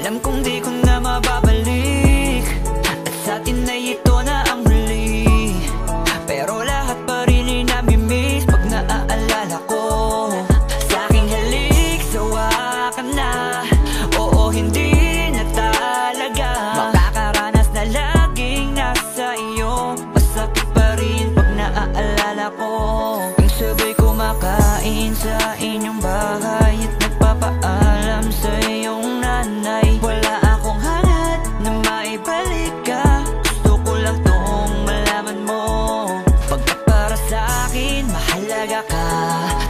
Alam kong di ko na mababalik, at sa atin ay ito na ang huli. Pero lahat pa rin ay namimiss pag naaalala ko. Sa aking halik, sawa ka na. Oo, hindi na talaga makakaranas na laging nasa iyo. Masakit pa rin pag naaalala ko. Ang sabay kumakain sa inyong bahay at nagpapaalam sa iyong nanay. Wala akong hangat na maibalik ka. Gusto ko lang tong malaman mo, pagkat para sa akin mahalaga ka.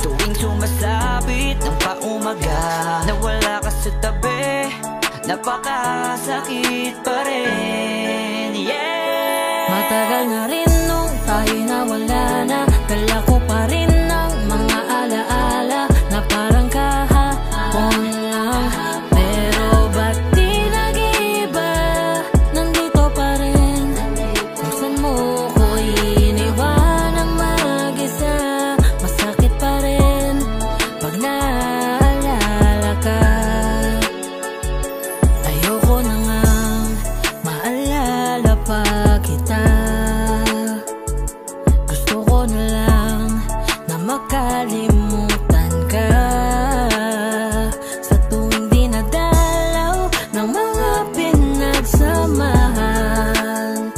Tuwing sumasabit ng paumaga, nawala ka sa tabi, napakasakit pa rin. Yeah! Matagal na rin nung tayo'y nawala na. Dala ko pa rin ng mga alaala na parang kahapon lang. Pero ba't di nag-iba? Nandito pa rin kung saan mo ko iniwan ang mag-isa. Masakit pa rin pag naalala ka. Ayoko na ngang maalala pa kita. Gusto ko na lang na makalimutan ka. Sa tuwing dinadalaw ng mga pinagsamahan,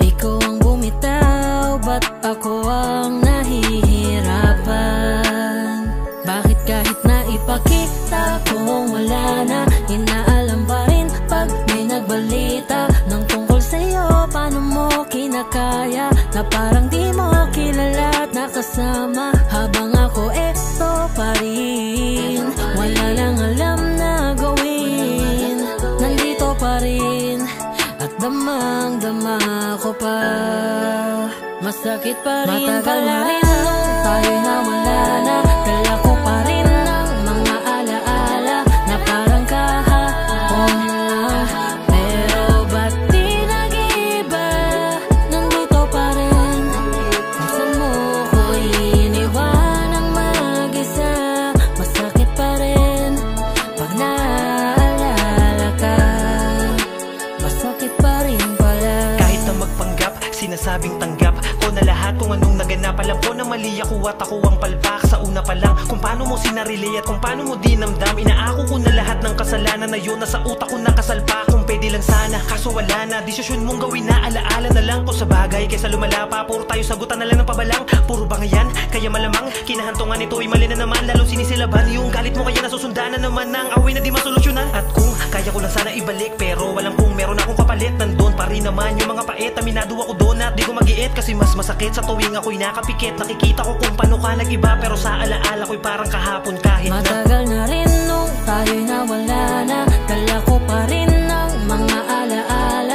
ikaw ang bumitaw, ba't ako ang nahihirapan? Bakit kahit na ipakita kung wala na, inaalam pa rin pag may nagbalita ng tungkol sa'yo? Paano mo kinakaya na parang di mo kilala at nakasama, habang ako eto pa rin? Wala lang alam na gawin, nandito pa rin at damang-dama ko pa. Masakit pa rin. Matagal na rin nung tayo'y nawala na. Dala ko pa rin ng mga alaala na parang kahapon lang. Pero ba't di nag-iba? Nandito pa rin kung saan mo ko iniwan ang mag-isa. Masakit pa rin pag naalala ka. Masakit pa rin pala. Kahit na magpanggap, sinasabing tanggap ko na lahat kung anong naganap. Alam ko na mali ako at ako ang palpak sa una pa lang. Kung paano mo sinarili at kung paano mo dinamdam, inaako ko na lahat ng kasalanan na yun. Nasa utak ko nakasalpa, kung pwede lang sana. Kaso wala na, desisyon mong gawin na alaala na lang ko sa bagay kaysa lumala pa. Puro tayo sagutan na lang ng pabalang, puro bangayan. Kaya malamang kinahantungan ito ay mali na naman. Lalo sinisilaban yung galit mo, kaya nasusundan na naman ng away na di masolusyonan. At kung kaya ko lang sana ibalik, pero walang kung meron akong kapalit. Nandun pa rin naman yung mga pait, aminado ako doon at di ko mag-iit. Kasi mas masakit sa tuwing ako'y nakapikit. Nakikita ko kung paano ka nag-iba, pero sa alaala ko'y parang kahapon kahit na matagal na rin nung tayo'y nawala na. Dala ko pa rin ng mga alaala